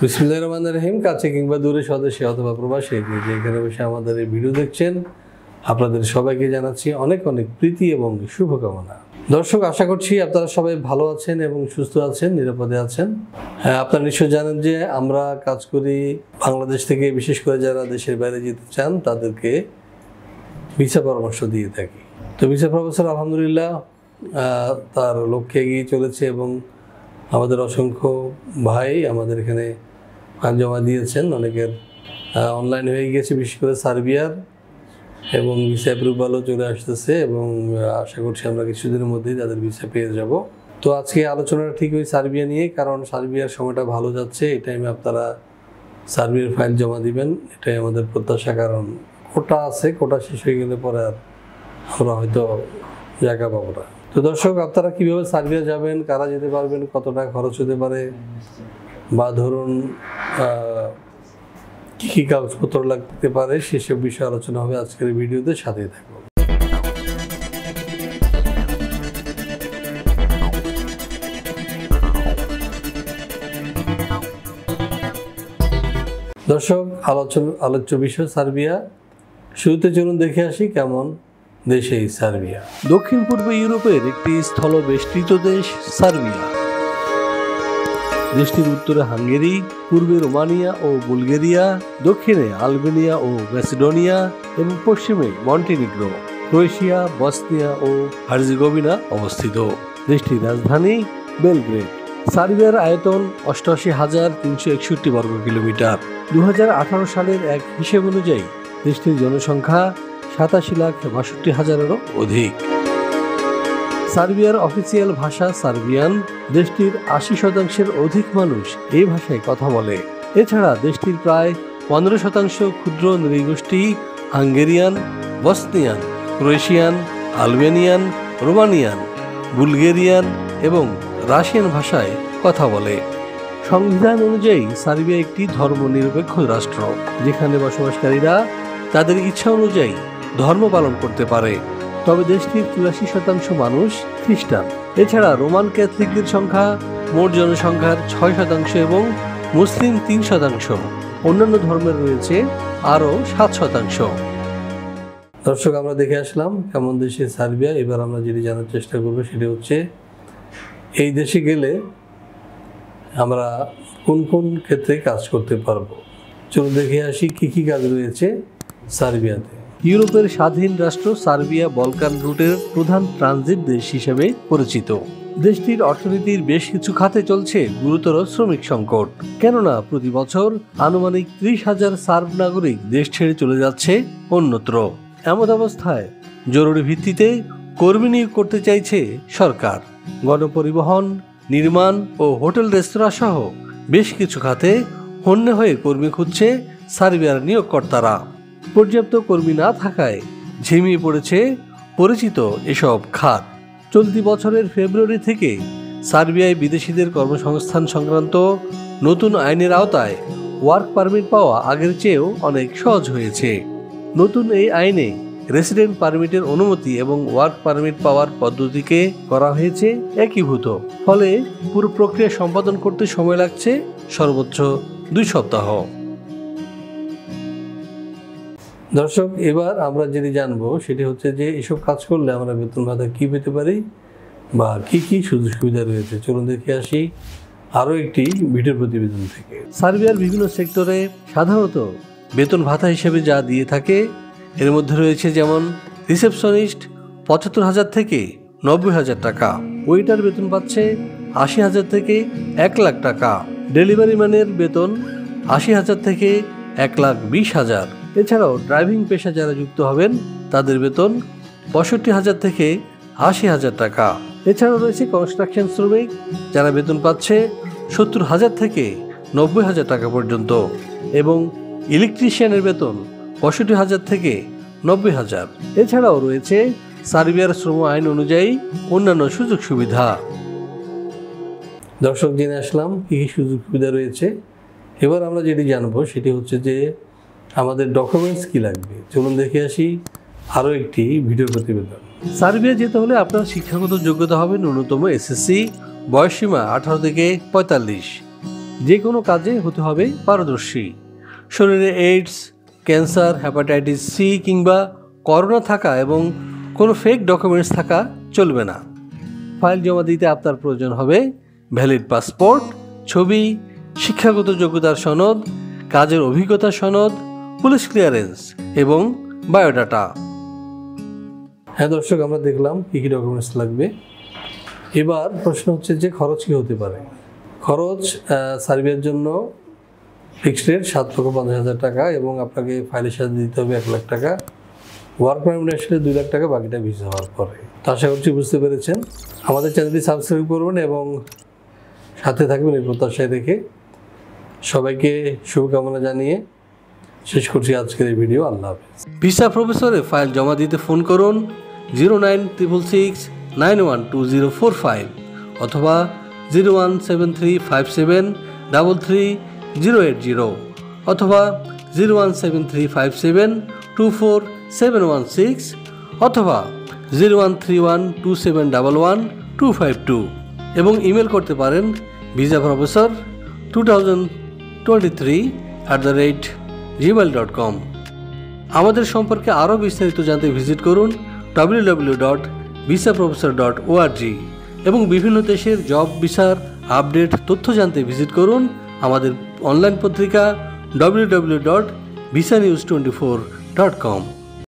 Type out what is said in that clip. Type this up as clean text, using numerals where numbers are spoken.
বিসমিল্লাহির রহমানির রহিম। কাছে কিংবা দূরে, স্বদেশে অথবা প্রবাসে, যেখানে বসে আমাদের এই ভিডিও দেখছেন, আপনাদের সবাইকে জানাচ্ছি অনেক অনেক প্রীতি এবং শুভকামনা। দর্শক, আশা করছি আপনারা সবাই ভালো আছেন এবং সুস্থ আছেন, নিরাপদে আছেন। হ্যাঁ, আপনারা নিশ্চয় জানেন যে আমরা কাজ করি বাংলাদেশ থেকে, বিশেষ করে যারা দেশের বাইরে যেতে চান তাদেরকে ভিসা পরামর্শ দিয়ে থাকি। তো ভিসা প্রফেসর আলহামদুলিল্লাহ তার লক্ষ্যে এগিয়ে চলেছে এবং আমাদের অসংখ্য ভাই আমাদের এখানে জমা দিয়েছেন। অনেকের অনলাইন হয়ে গিয়েছে, বিশেষ করে সার্বিয়ার, এবং ভিসা অ্যাপ্রুভালও চলে আসতেছে এবং আশা করছি আমরা কিছুদিনের মধ্যেই তাদের ভিসা পেয়ে যাব। তো আজকে আলোচনাটা ঠিক ওই সার্বিয়া নিয়ে, কারণ সার্বিয়ার সময়টা ভালো যাচ্ছে। এই টাইমে আপনারা সার্বিয়ার ফাইল জমা দিবেন, এটাই আমাদের প্রত্যাশা। কারণ কোটা আছে, কোটা শেষ হয়ে গেলে পরে আর আমরা হয়তো জায়গা পাবো না। তো দর্শক, আপনারা কীভাবে সার্বিয়া যাবেন, কারা যেতে পারবেন, কত টাকা খরচ হতে পারে, বা ধরুন কী কী কাগজপত্র লাগতে পারে, সেসব বিষয়ে আলোচনা হবে আজকের ভিডিওতে। সাথেই থাকবো। দর্শক, আলোচ্য বিষয় সার্বিয়া। শুরুতে চলুন দেখে আসি কেমন দেশ এই সার্বিয়া। দক্ষিণ পূর্ব ইউরোপের একটি স্থলবেষ্টিত দেশ সার্বিয়া। দেশটির উত্তরে হাঙ্গেরি, পূর্বে রোমানিয়া ও বুলগেরিয়া, দক্ষিণে আলবেনিয়া ও ম্যাসিডোনিয়া এবং পশ্চিমে মন্টিনিগ্রো, ক্রোয়েশিয়া, বসনিয়া ও হার্জেগোভিনা অবস্থিত। দেশটির রাজধানী বেলগ্রেড। সার্বিয়ার আয়তন ৮৮,৩৬১ বর্গ কিলোমিটার। ২০১৮ সালের এক হিসেব অনুযায়ী দেশটির জনসংখ্যা ৮৭,৬২,০০০-এরও অধিক। সার্বিয়ার অফিসিয়াল ভাষা সার্বিয়ান। দেশটির ৮০% অধিক মানুষ এই ভাষায় কথা বলে। এছাড়া দেশটির প্রায় ১৫% ক্ষুদ্র নৃগোষ্ঠী Hungarian, Bosnian, Croatian, Albanian, Romanian, Bulgarian এবং রাশিয়ান ভাষায় কথা বলে। সংবিধান অনুযায়ী সার্বিয়া একটি ধর্মনিরপেক্ষ রাষ্ট্র, যেখানে বসবাসকারীরা তাদের ইচ্ছা অনুযায়ী ধর্ম পালন করতে পারে। তবে দেশটির ৮৪% মানুষ খ্রিস্টান। এছাড়া রোমান ক্যাথলিকদের সংখ্যা মোট জনসংখ্যার ৬% এবং মুসলিম ৩%। অন্যান্য ধর্মের রয়েছে আরও ৭%। দর্শক, আমরা দেখে আসলাম কেমন দেশে সার্বিয়া। এবার আমরা যেটি জানার চেষ্টা করবো সেটি হচ্ছে এই দেশে গেলে আমরা কোন কোন ক্ষেত্রে কাজ করতে পারবো। চলুন দেখে আসি কী কী কাজ রয়েছে সার্বিয়াতে। ইউরোপের স্বাধীন রাষ্ট্র সার্বিয়া বলকান রুটের প্রধান ট্রানজিট দেশ হিসেবে পরিচিত। দেশটির অর্থনীতির বেশ কিছু খাতে চলছে গুরুতর শ্রমিক সংকট, কেননা প্রতি বছর আনুমানিক ৩০,০০০ সার্ব নাগরিক দেশ ছেড়ে চলে যাচ্ছে অন্যত্র। এমন অবস্থায় জরুরি ভিত্তিতে কর্মী নিয়োগ করতে চাইছে সরকার। গণপরিবহন, নির্মাণ ও হোটেল রেস্তোরাঁ সহ বেশ কিছু খাতে হন্যে হয়ে কর্মী খুঁজছে সার্বিয়ার নিয়োগকর্তারা। পর্যাপ্ত কর্মী না থাকায় ঝিমিয়ে পড়েছে পরিচিত এসব খাত। চলতি বছরের ফেব্রুয়ারি থেকে সার্বিয়ায় বিদেশিদের কর্মসংস্থান সংক্রান্ত নতুন আইনের আওতায় ওয়ার্ক পারমিট পাওয়া আগের চেয়েও অনেক সহজ হয়েছে। নতুন এই আইনে রেসিডেন্ট পারমিটের অনুমতি এবং ওয়ার্ক পারমিট পাওয়ার পদ্ধতিকে করা হয়েছে একীভূত। ফলে পুরো প্রক্রিয়া সম্পাদন করতে সময় লাগছে সর্বোচ্চ ২ সপ্তাহ। দর্শক, এবার আমরা যেটি জানবো সেটি হচ্ছে যে এসব কাজ করলে আমরা বেতন ভাতা কী পেতে পারি বা কী কী সুযোগ সুবিধা রয়েছে। চলুন দেখে আসি আরও একটি ভিডিও প্রতিবেদন থেকে। সার্বিয়ার বিভিন্ন সেক্টরে সাধারণত বেতন ভাতা হিসেবে যা দিয়ে থাকে এর মধ্যে রয়েছে যেমন রিসেপশনিস্ট ৭৫,০০০ থেকে ৯০,০০০ টাকা, ওয়েটার বেতন পাচ্ছে ৮০,০০০ থেকে ১,০০,০০০ টাকা, ডেলিভারি ম্যানের বেতন ৮০,০০০ থেকে ১,২০,০০০। এছাড়াও ড্রাইভিং পেশা যারা যুক্ত হবেন তাদের বেতন ৬৫,০০০ থেকে ৮০,০০০ টাকা। এছাড়াও রয়েছে কনস্ট্রাকশন শ্রমিক, যারা বেতন পাচ্ছে ৭০,০০০ থেকে ৯০,০০০ টাকা পর্যন্ত, এবং ইলেকট্রিশিয়ানের বেতন ৬৫,০০০ থেকে ৯০,০০০। এছাড়াও রয়েছে সার্বিয়ার শ্রম আইন অনুযায়ী অন্যান্য সুযোগ সুবিধা। দর্শক, জেনে আসলাম কী কী সুযোগ সুবিধা রয়েছে। এবার আমরা যেটি জানবো সেটি হচ্ছে যে আমাদের ডকুমেন্টস কী লাগবে। চলুন দেখে আসি আরও একটি ভিডিও প্রতিবেদন। সার্বিয়া যেতে হলে আপনার শিক্ষাগত যোগ্যতা হবে ন্যূনতম এসএসসি, বয়সসীমা 18 থেকে 45। যে কোনো কাজে হতে হবে পারদর্শী। শরীরে এইডস, ক্যান্সার, হেপাটাইটিস সি কিংবা করোনা থাকা এবং কোনো ফেক ডকুমেন্টস থাকা চলবে না। ফাইল জমা দিতে আপনার প্রয়োজন হবে ভ্যালিড পাসপোর্ট, ছবি, শিক্ষাগত যোগ্যতার সনদ, কাজের অভিজ্ঞতা সনদ, পুলিশ ক্লিয়ারেন্স এবং বায়োডাটা। হ্যাঁ দর্শক, আমরা দেখলাম কী কী ডকুমেন্টস লাগবে। এবার প্রশ্ন হচ্ছে যে খরচ কী হতে পারে। খরচ সার্বিয়ার জন্য ফিক্সড রেট 7,50,000 টাকা এবং আপনাকে ফাইলের সাথে দিতে হবে 1 লাখ টাকা। ওয়ার্ক পারমিট আসলে 2 লাখ টাকা, বাকিটা ভিসা হওয়ার পরে। তো আশা করছি বুঝতে পেরেছেন। আমাদের চ্যানেলটি সাবস্ক্রাইব করবেন এবং সাথে থাকবেন এই প্রত্যাশায় রেখে। সবাইকে শুভকামনা জানিয়ে শেষ করছি আজকের এই ভিডিও। আল্লাহ হাফেজ। ভিসা প্রফেসরে ফাইল জমা দিতে ফোন করুন 09666912045 অথবা 01735733080 অথবা 01735724716 অথবা 013127112252 এবং ইমেল করতে পারেন visaprofessor2023@gmail.com। আমাদের সম্পর্কে আরও বিস্তারিত জানতে ভিজিট করুন www.visaprofessor.org এবং বিভিন্ন দেশের জব ভিসার আপডেট তথ্য জানতে ভিজিট করুন আমাদের অনলাইন পত্রিকা www.visanews24.com।